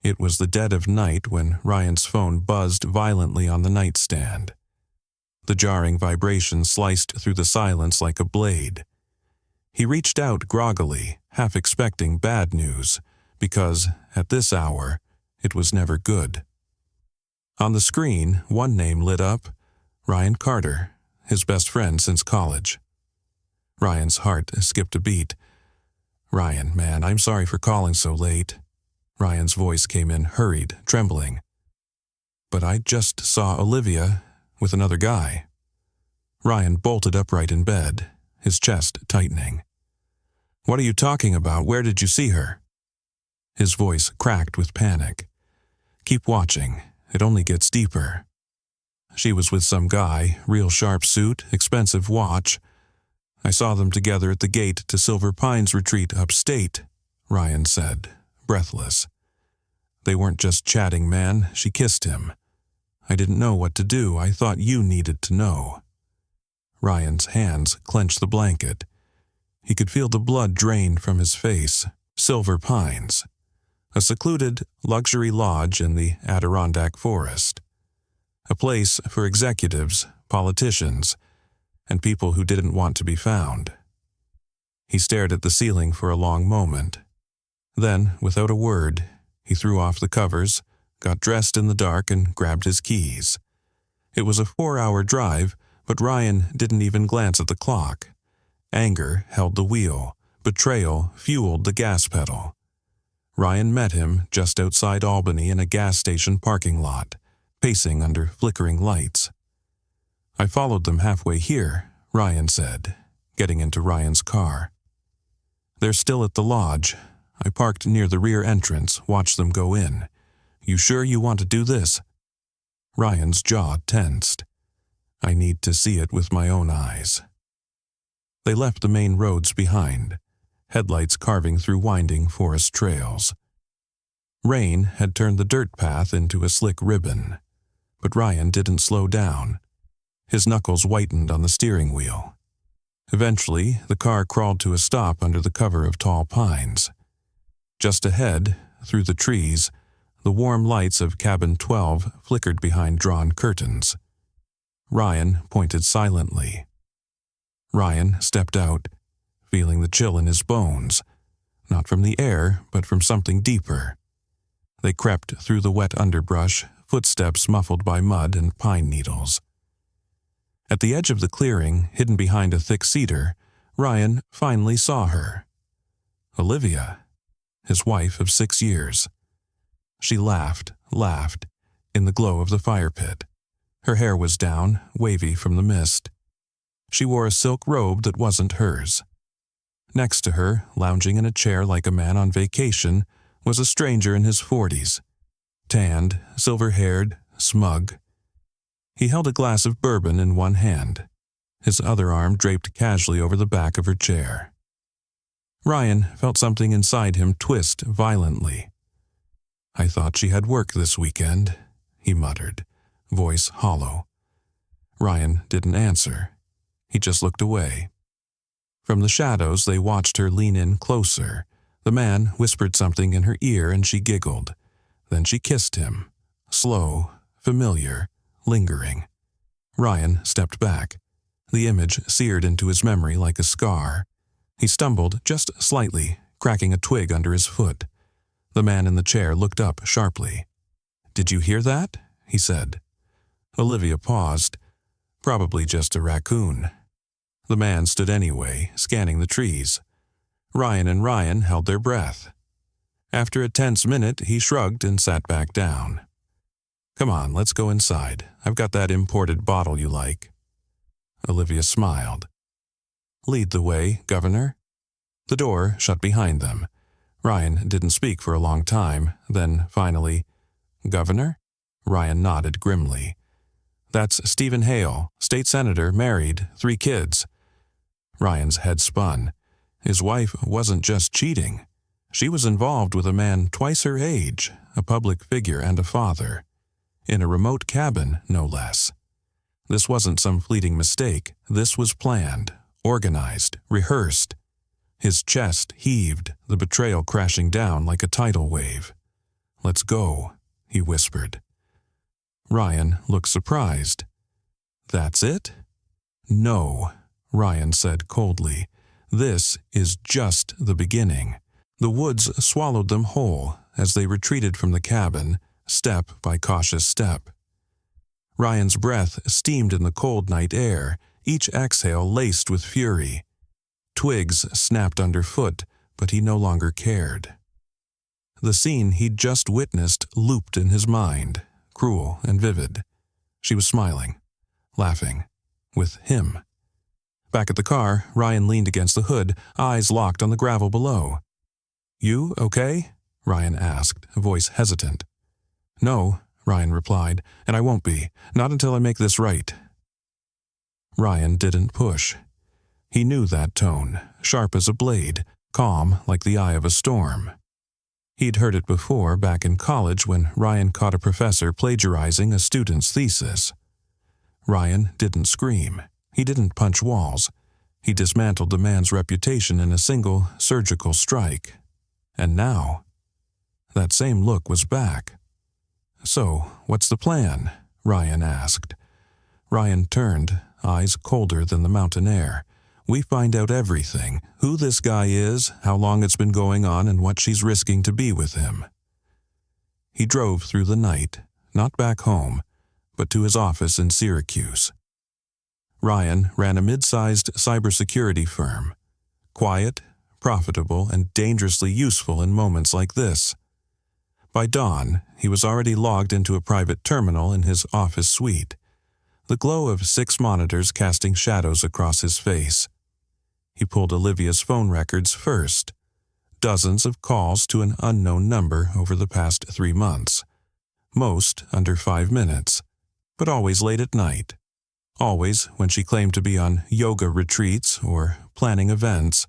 It was the dead of night when Ryan's phone buzzed violently on the nightstand. The jarring vibration sliced through the silence like a blade. He reached out groggily, half expecting bad news, because, at this hour, it was never good. On the screen, one name lit up: Ryan Carter, his best friend since college. Ryan's heart skipped a beat. "Ryan, man, I'm sorry for calling so late." Ryan's voice came in hurried, trembling. "But I just saw Olivia with another guy." Ryan bolted upright in bed, his chest tightening. "What are you talking about? Where did you see her?" His voice cracked with panic. "Keep watching. It only gets deeper." "She was with some guy, real sharp suit, expensive watch. I saw them together at the gate to Silver Pines Retreat upstate," Ryan said, breathless. "They weren't just chatting, man. She kissed him. I didn't know what to do. I thought you needed to know." Ryan's hands clenched the blanket. He could feel the blood drain from his face. Silver Pines, a secluded luxury lodge in the Adirondack forest. A place for executives, politicians, and people who didn't want to be found. He stared at the ceiling for a long moment. Then, without a word, he threw off the covers, got dressed in the dark, and grabbed his keys. It was a 4-hour drive, but Ryan didn't even glance at the clock. Anger held the wheel. Betrayal fueled the gas pedal. Ryan met him just outside Albany in a gas station parking lot, pacing under flickering lights. "I followed them halfway here," Ryan said, getting into Ryan's car. "They're still at the lodge. I parked near the rear entrance, watched them go in. You sure you want to do this?" Ryan's jaw tensed. "I need to see it with my own eyes." They left the main roads behind, headlights carving through winding forest trails. Rain had turned the dirt path into a slick ribbon, but Ryan didn't slow down. His knuckles whitened on the steering wheel. Eventually, the car crawled to a stop under the cover of tall pines. Just ahead, through the trees, the warm lights of Cabin 12 flickered behind drawn curtains. Ryan pointed silently. Ryan stepped out, feeling the chill in his bones, not from the air, but from something deeper. They crept through the wet underbrush, footsteps muffled by mud and pine needles. At the edge of the clearing, hidden behind a thick cedar, Ryan finally saw her. Olivia, his wife of 6 years. She laughed, in the glow of the fire pit. Her hair was down, wavy from the mist. She wore a silk robe that wasn't hers. Next to her, lounging in a chair like a man on vacation, was a stranger in his 40s. Tanned, silver-haired, smug. He held a glass of bourbon in one hand, his other arm draped casually over the back of her chair. Ryan felt something inside him twist violently. "I thought she had work this weekend," he muttered, voice hollow. Ryan didn't answer. He just looked away. From the shadows, they watched her lean in closer. The man whispered something in her ear and she giggled. Then she kissed him. Slow, familiar, lingering. Ryan stepped back. The image seared into his memory like a scar. He stumbled just slightly, cracking a twig under his foot. The man in the chair looked up sharply. "Did you hear that?" he said. Olivia paused. Probably just a raccoon. The man stood anyway, scanning the trees. Ryan and Ryan held their breath. After a tense minute, he shrugged and sat back down. "Come on, let's go inside. I've got that imported bottle you like." Olivia smiled. "Lead the way, Governor." The door shut behind them. Ryan didn't speak for a long time, then finally, "Governor?" Ryan nodded grimly. "That's Stephen Hale, state senator, married, 3 kids. Ryan's head spun. His wife wasn't just cheating. She was involved with a man twice her age, a public figure and a father. In a remote cabin, no less. This wasn't some fleeting mistake. This was planned, organized, rehearsed. His chest heaved, the betrayal crashing down like a tidal wave. "Let's go," he whispered. Ryan looked surprised. "That's it?" "No," Ryan said coldly. "This is just the beginning." The woods swallowed them whole as they retreated from the cabin, step by cautious step. Ryan's breath steamed in the cold night air, each exhale laced with fury. Twigs snapped underfoot, but he no longer cared. The scene he'd just witnessed looped in his mind, cruel and vivid. She was smiling, laughing, with him. Back at the car, Ryan leaned against the hood, eyes locked on the gravel below. "You okay?" Ryan asked, voice hesitant. "No," Ryan replied, "and I won't be, not until I make this right." Ryan didn't push. He knew that tone, sharp as a blade, calm like the eye of a storm. He'd heard it before back in college when Ryan caught a professor plagiarizing a student's thesis. Ryan didn't scream. He didn't punch walls. He dismantled the man's reputation in a single surgical strike. And now, that same look was back. "So, what's the plan?" Ryan asked. Ryan turned, eyes colder than the mountain air. "We find out everything, who this guy is, how long it's been going on, and what she's risking to be with him." He drove through the night, not back home, but to his office in Syracuse. Ryan ran a mid-sized cybersecurity firm. Quiet, profitable, and dangerously useful in moments like this. By dawn, he was already logged into a private terminal in his office suite, the glow of 6 monitors casting shadows across his face. He pulled Olivia's phone records first. Dozens of calls to an unknown number over the past 3 months. Most under 5 minutes, but always late at night. Always when she claimed to be on yoga retreats or planning events.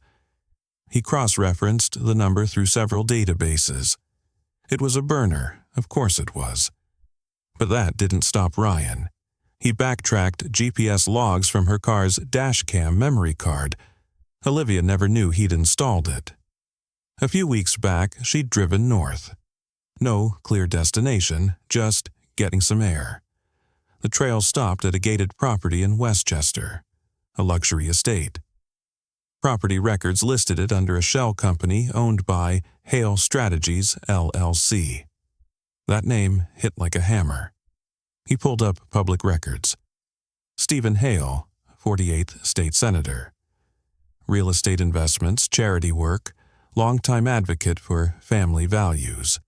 He cross-referenced the number through several databases. It was a burner, of course it was. But that didn't stop Ryan. He backtracked GPS logs from her car's dashcam memory card. Olivia never knew he'd installed it. A few weeks back, she'd driven north. No clear destination, just getting some air. The trail stopped at a gated property in Westchester, a luxury estate. Property records listed it under a shell company owned by Hale Strategies, LLC. That name hit like a hammer. He pulled up public records. Stephen Hale, 48th State Senator. Real estate investments, charity work, longtime advocate for family values.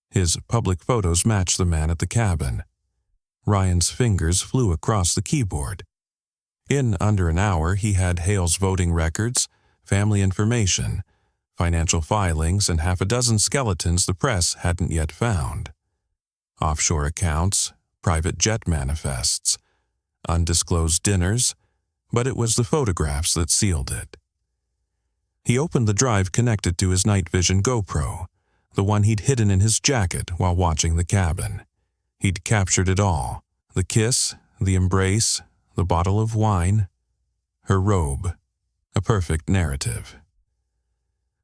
His public photos matched the man at the cabin. Ryan's fingers flew across the keyboard. In under an hour, he had Hale's voting records, family information, financial filings, and half a dozen skeletons the press hadn't yet found. Offshore accounts, private jet manifests, undisclosed dinners, but it was the photographs that sealed it. He opened the drive connected to his night vision GoPro, the one he'd hidden in his jacket while watching the cabin. He'd captured it all, the kiss, the embrace, the bottle of wine, her robe, a perfect narrative.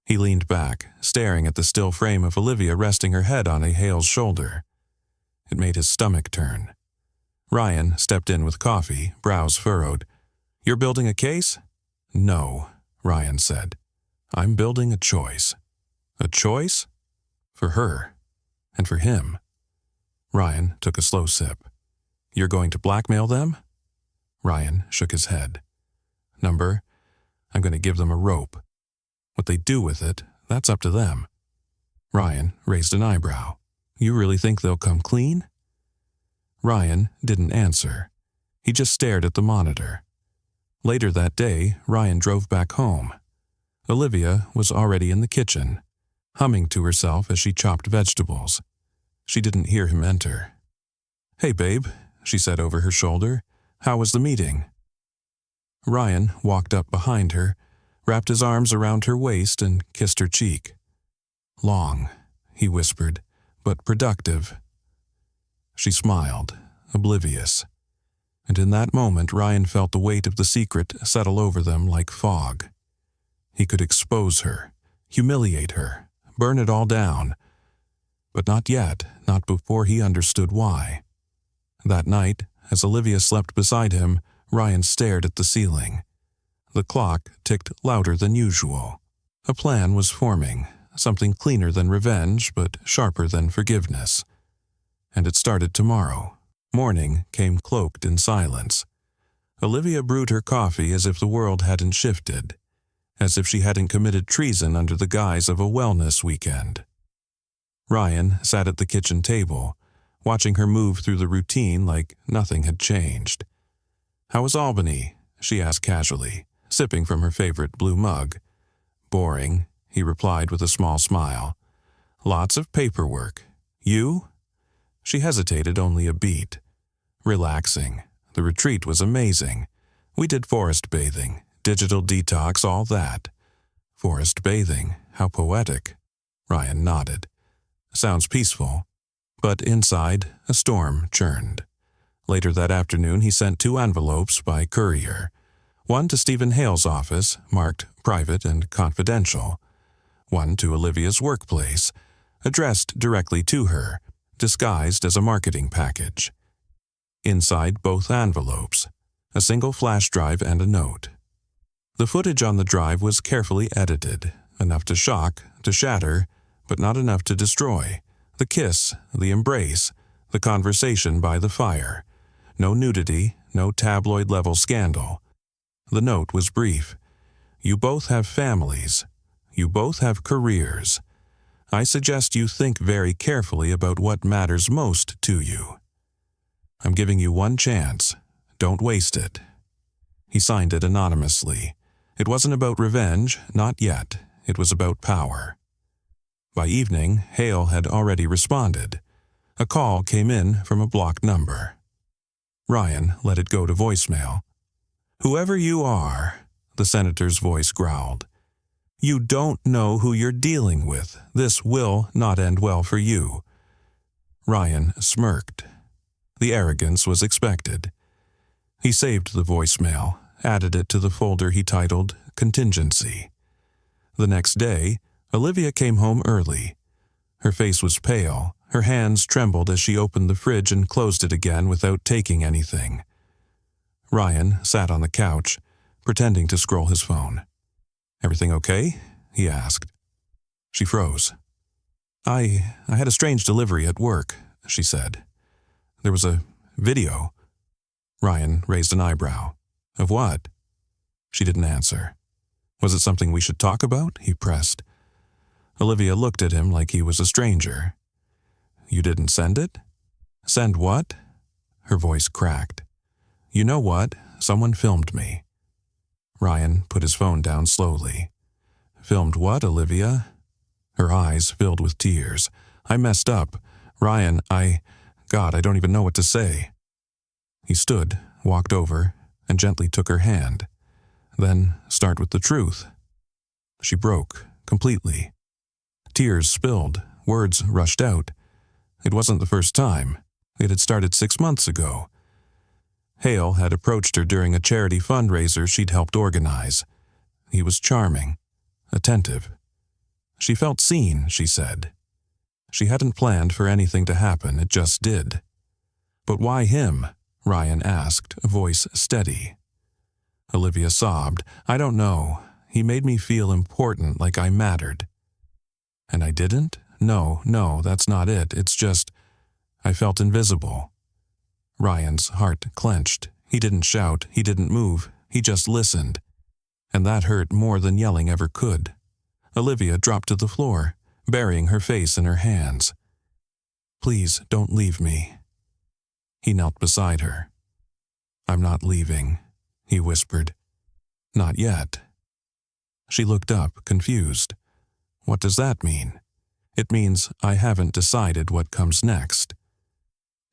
He leaned back, staring at the still frame of Olivia resting her head on a Hale's shoulder. It made his stomach turn. Ryan stepped in with coffee, brows furrowed. "You're building a case?" "No," Ryan said. "I'm building a choice." "A choice?" "For her. And for him." Ryan took a slow sip. "You're going to blackmail them?" Ryan shook his head. "Number, I'm going to give them a rope. What they do with it, that's up to them." Ryan raised an eyebrow. "You really think they'll come clean?" Ryan didn't answer. He just stared at the monitor. Later that day, Ryan drove back home. Olivia was already in the kitchen, humming to herself as she chopped vegetables. She didn't hear him enter. "Hey, babe," she said over her shoulder. "How was the meeting?" Ryan walked up behind her, wrapped his arms around her waist and kissed her cheek. "Long," he whispered, "but productive." She smiled, oblivious. And in that moment, Ryan felt the weight of the secret settle over them like fog. He could expose her, humiliate her, burn it all down. But not yet, not before he understood why. That night, as Olivia slept beside him, Ryan stared at the ceiling. The clock ticked louder than usual. A plan was forming, something cleaner than revenge but sharper than forgiveness. And it started tomorrow. Morning came cloaked in silence. Olivia brewed her coffee as if the world hadn't shifted, as if she hadn't committed treason under the guise of a wellness weekend. Ryan sat at the kitchen table, watching her move through the routine like nothing had changed. "How was Albany?" she asked casually, sipping from her favorite blue mug. "Boring," he replied with a small smile. "Lots of paperwork. You?" She hesitated only a beat. "Relaxing. The retreat was amazing. We did forest bathing, digital detox, all that." "Forest bathing? How poetic." Ryan nodded. "Sounds peaceful." But inside, a storm churned. Later that afternoon, he sent 2 envelopes by courier. One to Stephen Hale's office, marked private and confidential. One to Olivia's workplace, addressed directly to her, disguised as a marketing package. Inside both envelopes, a single flash drive and a note. The footage on the drive was carefully edited, enough to shock, to shatter, but not enough to destroy. The kiss, the embrace, the conversation by the fire. No nudity, no tabloid-level scandal. The note was brief. "You both have families. You both have careers. I suggest you think very carefully about what matters most to you. I'm giving you one chance. Don't waste it." He signed it anonymously. It wasn't about revenge, not yet. It was about power. By evening, Hale had already responded. A call came in from a blocked number. Ryan let it go to voicemail. "Whoever you are," the senator's voice growled, "you don't know who you're dealing with. This will not end well for you." Ryan smirked. The arrogance was expected. He saved the voicemail, added it to the folder he titled Contingency. The next day, Olivia came home early. Her face was pale. Her hands trembled as she opened the fridge and closed it again without taking anything. Ryan sat on the couch, pretending to scroll his phone. "Everything okay?" he asked. She froze. I had a strange delivery at work," she said. "There was a video." Ryan raised an eyebrow. "Of what?" She didn't answer. "Was it something we should talk about?" he pressed. Olivia looked at him like he was a stranger. "You didn't send it?" "Send what?" Her voice cracked. "You know what? Someone filmed me." Ryan put his phone down slowly. "Filmed what, Olivia?" Her eyes filled with tears. "I messed up. Ryan, God, I don't even know what to say." He stood, walked over, and gently took her hand. "Then start with the truth." She broke, completely. Tears spilled, words rushed out. It wasn't the first time. It had started 6 months ago. Hale had approached her during a charity fundraiser she'd helped organize. He was charming, attentive. She felt seen, she said. She hadn't planned for anything to happen, it just did. "But why him?" Ryan asked, voice steady. Olivia sobbed. "I don't know. He made me feel important, like I mattered." "And I didn't? No, that's not it. It's just, I felt invisible." Ryan's heart clenched. He didn't shout, he didn't move, he just listened. And that hurt more than yelling ever could. Olivia dropped to the floor, burying her face in her hands. "Please, don't leave me." He knelt beside her. "I'm not leaving," he whispered. "Not yet." She looked up, confused. "What does that mean?" "It means I haven't decided what comes next."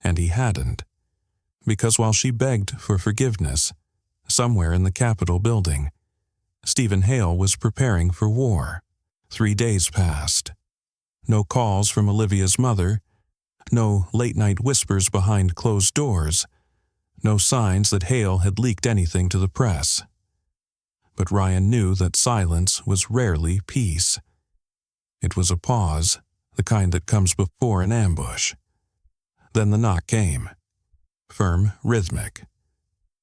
And he hadn't. Because while she begged for forgiveness, somewhere in the Capitol building, Stephen Hale was preparing for war. 3 days passed. No calls from Olivia's mother, no late-night whispers behind closed doors, no signs that Hale had leaked anything to the press. But Ryan knew that silence was rarely peace. It was a pause, the kind that comes before an ambush. Then the knock came. Firm, rhythmic,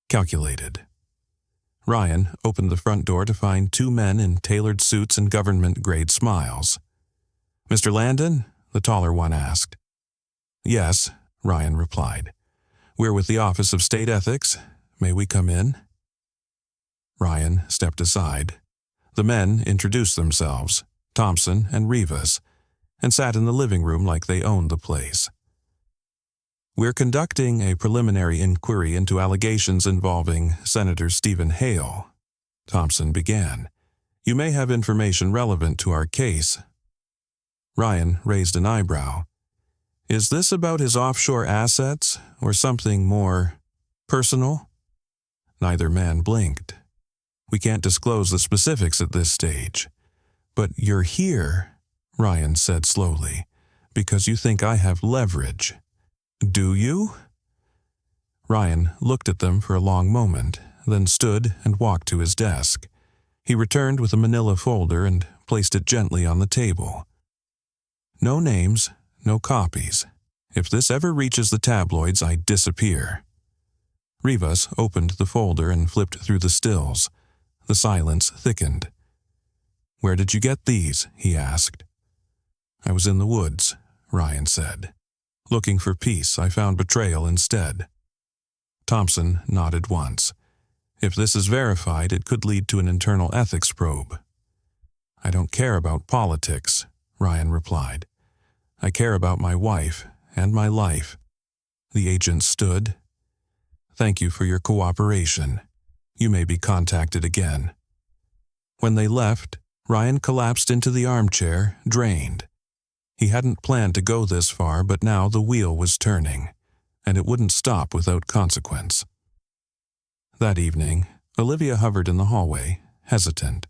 calculated. Ryan opened the front door to find two men in tailored suits and government-grade smiles. "Mr. Landon?" the taller one asked. "Yes," Ryan replied. "We're with the Office of State Ethics. May we come in?" Ryan stepped aside. The men introduced themselves, Thompson and Rivas, and sat in the living room like they owned the place. "We're conducting a preliminary inquiry into allegations involving Senator Stephen Hale," Thompson began. "You may have information relevant to our case." Ryan raised an eyebrow. "Is this about his offshore assets or something more personal?" Neither man blinked. "We can't disclose the specifics at this stage. But you're here," Ryan said slowly, "because you think I have leverage. Do you?" Ryan looked at them for a long moment, then stood and walked to his desk. He returned with a manila folder and placed it gently on the table. "No names, no copies. If this ever reaches the tabloids, I disappear." Rivas opened the folder and flipped through the stills. The silence thickened. "Where did you get these?" he asked. "I was in the woods," Ryan said. "Looking for peace, I found betrayal instead." Thompson nodded once. "If this is verified, it could lead to an internal ethics probe." "I don't care about politics," Ryan replied. "I care about my wife and my life." The agent stood. "Thank you for your cooperation. You may be contacted again." When they left, Ryan collapsed into the armchair, drained. He hadn't planned to go this far, but now the wheel was turning, and it wouldn't stop without consequence. That evening, Olivia hovered in the hallway, hesitant.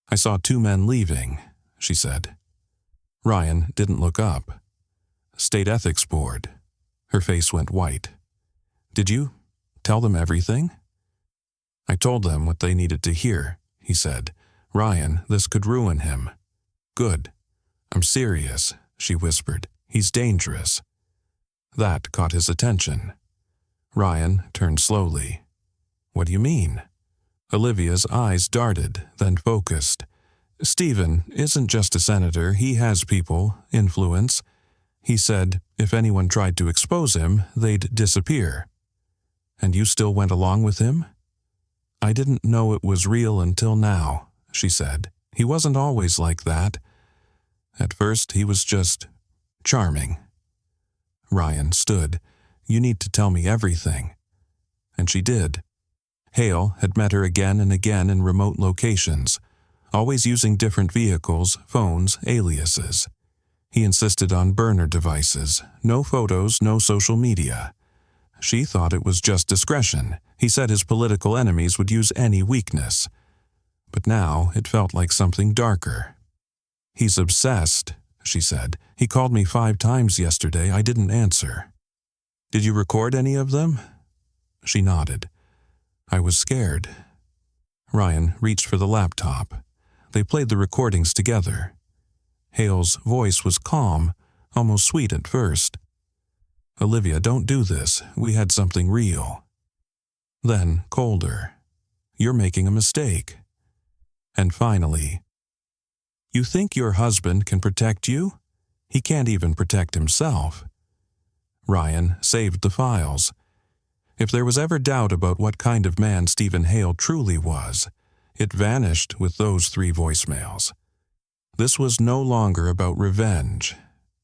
"I saw two men leaving," she said. Ryan didn't look up. "State Ethics Board." Her face went white. "Did you tell them everything?" "I told them what they needed to hear," he said. "Ryan, this could ruin him." "Good. I'm serious," she whispered. "He's dangerous." That caught his attention. Ryan turned slowly. "What do you mean?" Olivia's eyes darted, then focused. "Stephen isn't just a senator. He has people, influence. He said if anyone tried to expose him, they'd disappear." "And you still went along with him?" "I didn't know it was real until now," she said. "He wasn't always like that. At first, he was just charming." Ryan stood. "You need to tell me everything." And she did. Hale had met her again and again in remote locations, always using different vehicles, phones, aliases. He insisted on burner devices, no photos, no social media. She thought it was just discretion. He said his political enemies would use any weakness. But now it felt like something darker. "He's obsessed," she said. "He called me 5 times yesterday. I didn't answer." "Did you record any of them?" She nodded. "I was scared." Ryan reached for the laptop. They played the recordings together. Hale's voice was calm, almost sweet at first. "Olivia, don't do this. We had something real." Then colder. "You're making a mistake." And finally, "You think your husband can protect you? He can't even protect himself." Ryan saved the files. If there was ever doubt about what kind of man Stephen Hale truly was, it vanished with those 3 voicemails. This was no longer about revenge.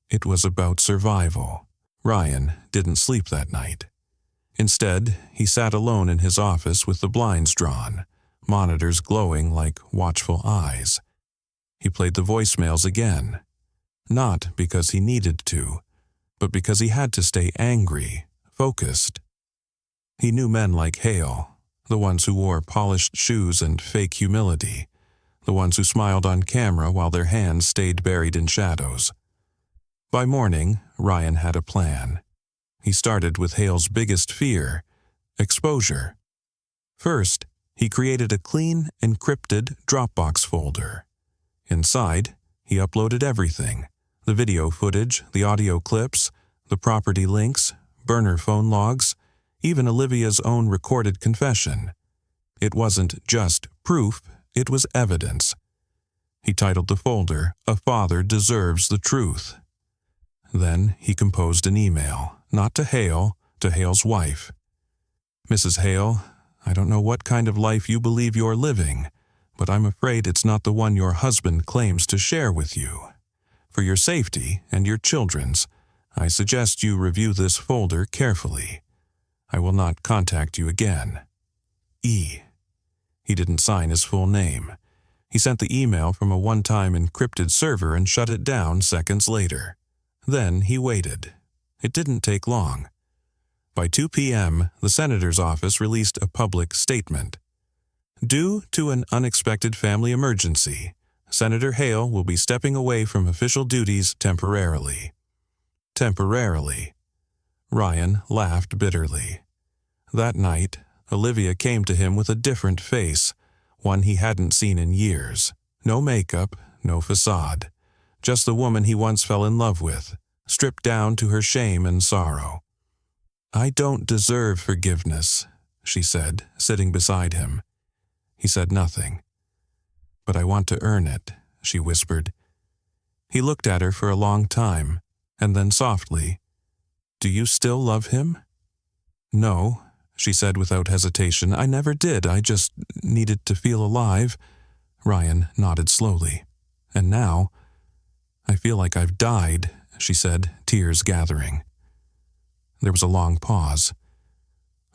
It was about survival. Ryan didn't sleep that night. Instead, he sat alone in his office with the blinds drawn, monitors glowing like watchful eyes. He played the voicemails again, not because he needed to, but because he had to stay angry, focused. He knew men like Hale, the ones who wore polished shoes and fake humility, the ones who smiled on camera while their hands stayed buried in shadows. By morning, Ryan had a plan. He started with Hale's biggest fear, exposure. First, he created a clean, encrypted Dropbox folder. Inside, he uploaded everything, The video footage, the audio clips, the property links, burner phone logs, even Olivia's own recorded confession. It wasn't just proof, it was evidence. He titled the folder, "A Father Deserves the Truth." Then he composed an email, not to Hale, to Hale's wife. "Mrs. Hale, I don't know what kind of life you believe you're living, but I'm afraid it's not the one your husband claims to share with you. For your safety and your children's, I suggest you review this folder carefully. I will not contact you again. E." He didn't sign his full name. He sent the email from a one-time encrypted server and shut it down seconds later. Then he waited. It didn't take long. By 2 p.m., the senator's office released a public statement. "Due to an unexpected family emergency, Senator Hale will be stepping away from official duties temporarily." Temporarily. Ryan laughed bitterly. That night, Olivia came to him with a different face, one he hadn't seen in years. No makeup, no facade. Just the woman he once fell in love with, stripped down to her shame and sorrow. "I don't deserve forgiveness," she said, sitting beside him. He said nothing. "But I want to earn it," she whispered. He looked at her for a long time, and then softly, "Do you still love him?" "No," she said without hesitation. "I never did. I just needed to feel alive." Ryan nodded slowly. "And now, I feel like I've died," she said, tears gathering. There was a long pause.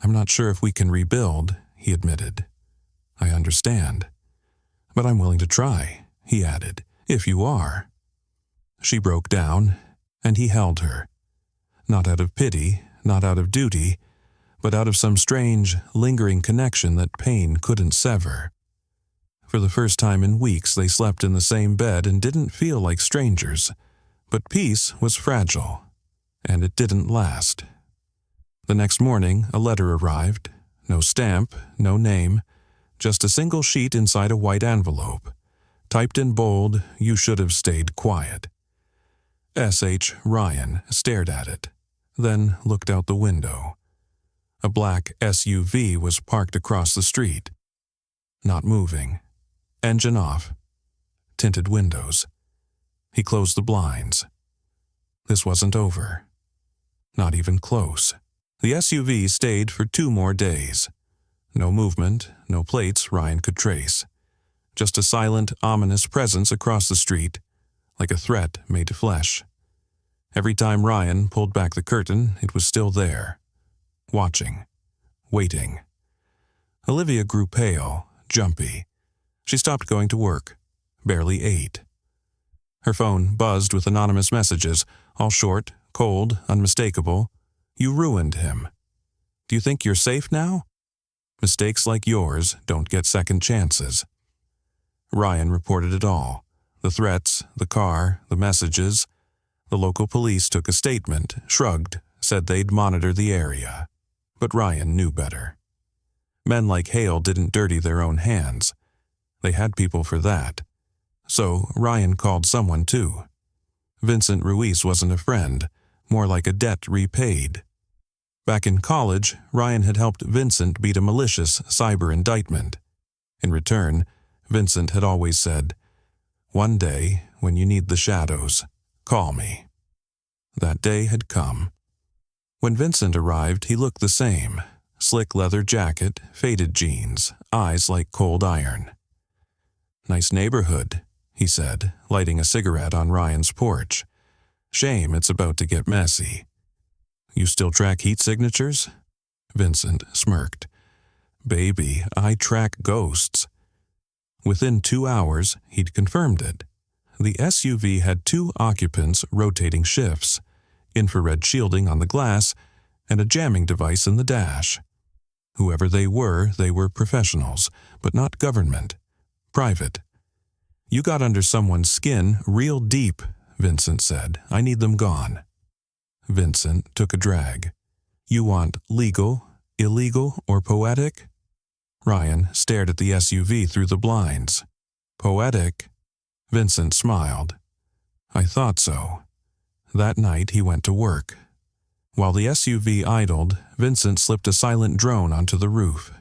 "I'm not sure if we can rebuild," he admitted. "I understand. But I'm willing to try," he added, "if you are." She broke down, and he held her. Not out of pity, not out of duty, but out of some strange, lingering connection that pain couldn't sever. For the first time in weeks, they slept in the same bed and didn't feel like strangers. But peace was fragile, and it didn't last. The next morning, a letter arrived. No stamp, no name, just a single sheet inside a white envelope. Typed in bold, "You should have stayed quiet." S.H. Ryan stared at it, then looked out the window. A black SUV was parked across the street. Not moving. Engine off. Tinted windows. He closed the blinds. This wasn't over. Not even close. The SUV stayed for 2 more days. No movement, no plates Ryan could trace. Just a silent, ominous presence across the street, like a threat made to flesh. Every time Ryan pulled back the curtain, it was still there. Watching. Waiting. Olivia grew pale, jumpy. She stopped going to work. Barely ate. Her phone buzzed with anonymous messages, all short, cold, unmistakable. "You ruined him. Do you think you're safe now? Mistakes like yours don't get second chances." Ryan reported it all. The threats, the car, the messages. The local police took a statement, shrugged, said they'd monitor the area. But Ryan knew better. Men like Hale didn't dirty their own hands. They had people for that. So Ryan called someone too. Vincent Ruiz wasn't a friend, more like a debt repaid. Back in college, Ryan had helped Vincent beat a malicious cyber indictment. In return, Vincent had always said, "One day, when you need the shadows, call me." That day had come. When Vincent arrived, he looked the same. Slick leather jacket, faded jeans, eyes like cold iron. "Nice neighborhood," he said, lighting a cigarette on Ryan's porch. "Shame it's about to get messy." "You still track heat signatures?" Vincent smirked. "Baby, I track ghosts." Within 2 hours, he'd confirmed it. The SUV had 2 occupants rotating shifts, infrared shielding on the glass, and a jamming device in the dash. Whoever they were professionals, but not government. Private. "You got under someone's skin real deep," Vincent said. "I need them gone." Vincent took a drag. "You want legal, illegal, or poetic?" Ryan stared at the SUV through the blinds. "Poetic?" Vincent smiled. I thought so. That night he went to work. While the SUV idled, Vincent slipped a silent drone onto the roof.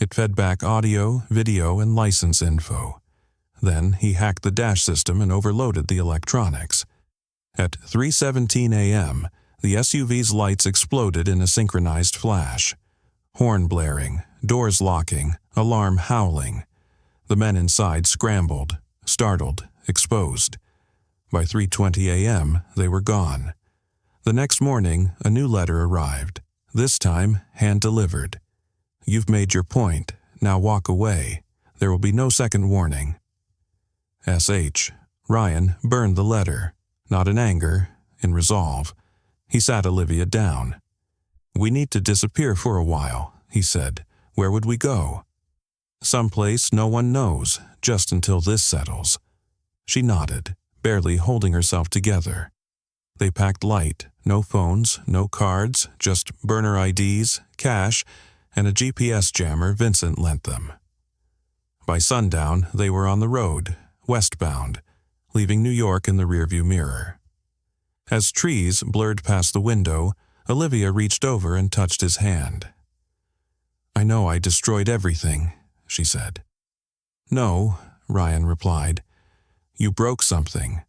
It fed back audio, video, and license info. Then he hacked the dash system and overloaded the electronics. At 3:17 a.m., the SUV's lights exploded in a synchronized flash. Horn blaring, doors locking, alarm howling. The men inside scrambled, startled, exposed. By 3:20 a.m., they were gone. The next morning, a new letter arrived, this time hand-delivered. You've made your point. Now walk away. There will be no second warning. S.H. Ryan burned the letter, not in anger, in resolve. He sat Olivia down. We need to disappear for a while, he said. Where would we go? Someplace no one knows, just until this settles. She nodded, barely holding herself together. They packed light, no phones, no cards, just burner IDs, cash, and a GPS jammer Vincent lent them. By sundown, they were on the road, westbound, leaving New York in the rearview mirror. As trees blurred past the window, Olivia reached over and touched his hand. I know I destroyed everything, she said. No, Ryan replied. You broke something.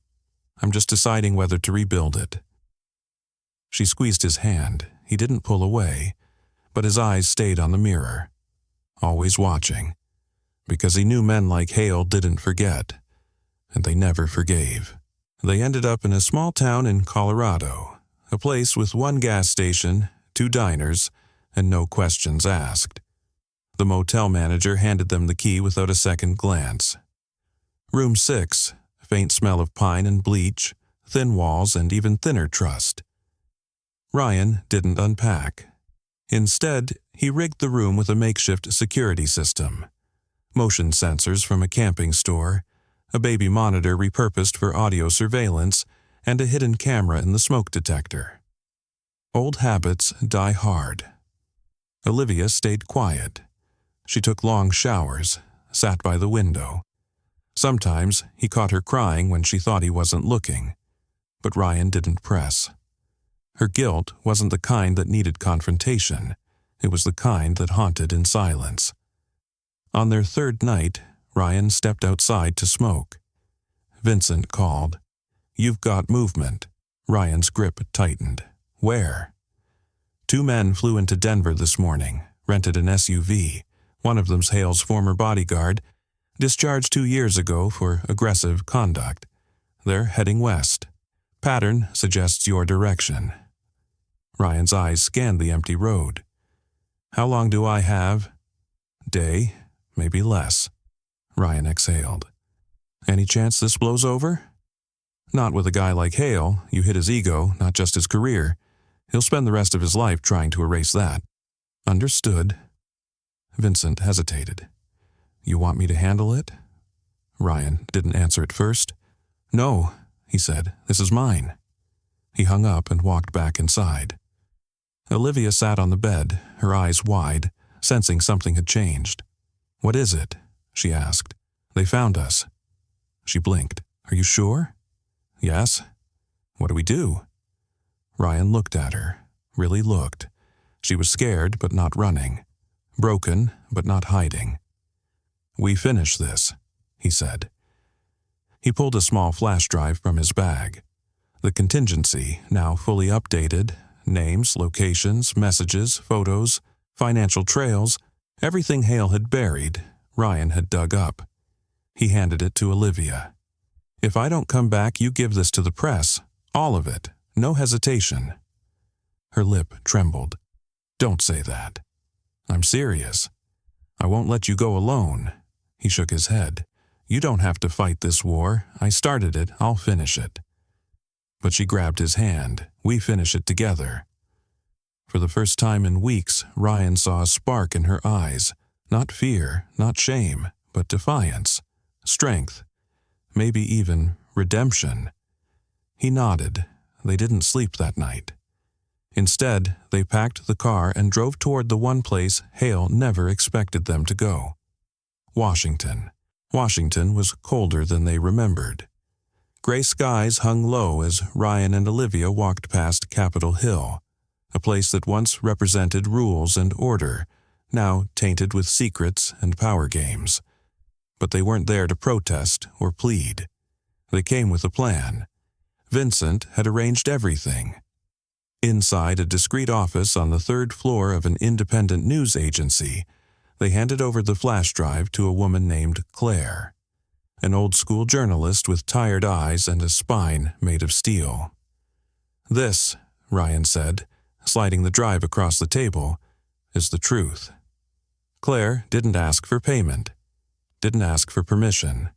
I'm just deciding whether to rebuild it. She squeezed his hand. He didn't pull away, but his eyes stayed on the mirror, always watching, because he knew men like Hale didn't forget, and they never forgave. They ended up in a small town in Colorado, a place with one gas station, 2 diners, and no questions asked. The motel manager handed them the key without a second glance. Room 6, faint smell of pine and bleach, thin walls, and even thinner trust. Ryan didn't unpack. Instead, he rigged the room with a makeshift security system. Motion sensors from a camping store, a baby monitor repurposed for audio surveillance, and a hidden camera in the smoke detector. Old habits die hard. Olivia stayed quiet. She took long showers, sat by the window. Sometimes he caught her crying when she thought he wasn't looking, but Ryan didn't press. Her guilt wasn't the kind that needed confrontation. It was the kind that haunted in silence. On their 3rd night, Ryan stepped outside to smoke. Vincent called. You've got movement. Ryan's grip tightened. Where? 2 men flew into Denver this morning, rented an SUV. One of them's Hale's former bodyguard, discharged 2 years ago for aggressive conduct. They're heading west. Pattern suggests your direction. Ryan's eyes scanned the empty road. How long do I have? Day, maybe less. Ryan exhaled. Any chance this blows over? Not with a guy like Hale. You hit his ego, not just his career. He'll spend the rest of his life trying to erase that. Understood. Vincent hesitated. You want me to handle it? Ryan didn't answer at first. No, he said. This is mine. He hung up and walked back inside. Olivia sat on the bed, her eyes wide, sensing something had changed. What is it? She asked. They found us. She blinked. Are you sure? Yes. What do we do? Ryan looked at her, really looked. She was scared but not running, broken but not hiding. We finish this, he said. He pulled a small flash drive from his bag. The contingency, now fully updated, names, locations, messages, photos, financial trails, everything Hale had buried, Ryan had dug up. He handed it to Olivia. If I don't come back, you give this to the press. All of it. No hesitation. Her lip trembled. Don't say that. I'm serious. I won't let you go alone. He shook his head. You don't have to fight this war. I started it. I'll finish it. But she grabbed his hand. We finish it together. For the first time in weeks, Ryan saw a spark in her eyes. Not fear, not shame, but defiance, strength, maybe even redemption. He nodded. They didn't sleep that night. Instead, they packed the car and drove toward the one place Hale never expected them to go. Washington. Washington was colder than they remembered. Gray skies hung low as Ryan and Olivia walked past Capitol Hill, a place that once represented rules and order, now tainted with secrets and power games. But they weren't there to protest or plead. They came with a plan. Vincent had arranged everything. Inside a discreet office on the third floor of an independent news agency, they handed over the flash drive to a woman named Claire, an old-school journalist with tired eyes and a spine made of steel. "This," Ryan said, sliding the drive across the table, "is the truth." Claire didn't ask for payment, didn't ask for permission,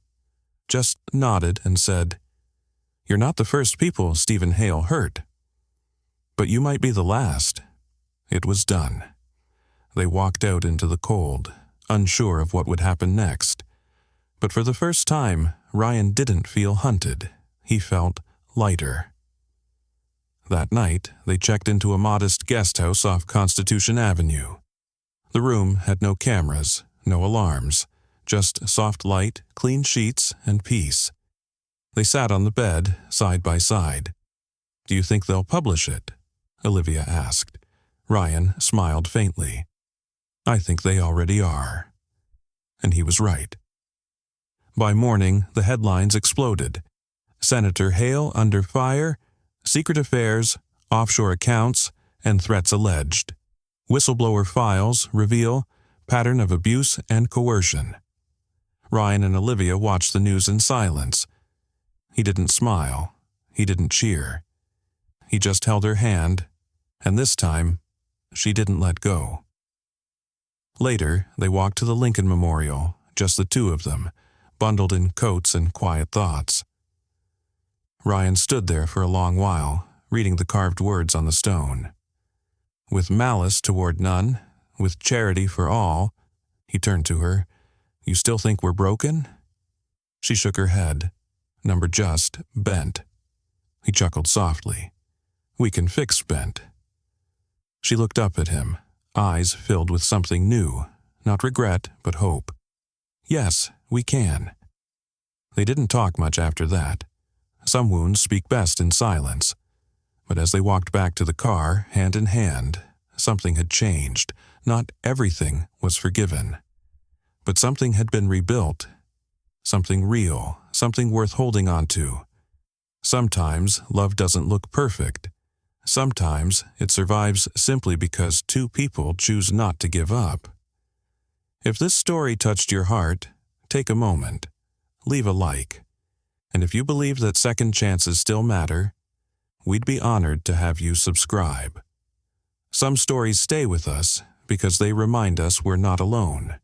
just nodded and said, "You're not the first people Stephen Hale hurt. But you might be the last." It was done. They walked out into the cold, unsure of what would happen next. But for the first time, Ryan didn't feel hunted. He felt lighter. That night, they checked into a modest guest house off Constitution Avenue. The room had no cameras, no alarms, just soft light, clean sheets, and peace. They sat on the bed, side by side. "Do you think they'll publish it?" Olivia asked. Ryan smiled faintly. "I think they already are." And he was right. By morning, the headlines exploded. Senator Hale under fire, secret affairs, offshore accounts, and threats alleged. Whistleblower files reveal pattern of abuse and coercion. Ryan and Olivia watched the news in silence. He didn't smile. He didn't cheer. He just held her hand, and this time, she didn't let go. Later, they walked to the Lincoln Memorial, just the two of them, bundled in coats and quiet thoughts. Ryan stood there for a long while, reading the carved words on the stone. "With malice toward none, with charity for all," he turned to her, "you still think we're broken?" She shook her head, number just bent. He chuckled softly. "We can fix bent." She looked up at him, eyes filled with something new, not regret, but hope. "Yes, we can." They didn't talk much after that. Some wounds speak best in silence. But as they walked back to the car, hand in hand, something had changed. Not everything was forgiven. But something had been rebuilt. Something real, something worth holding on to. Sometimes love doesn't look perfect. Sometimes it survives simply because two people choose not to give up. If this story touched your heart, take a moment. Leave a like. And if you believe that second chances still matter, we'd be honored to have you subscribe. Some stories stay with us because they remind us we're not alone.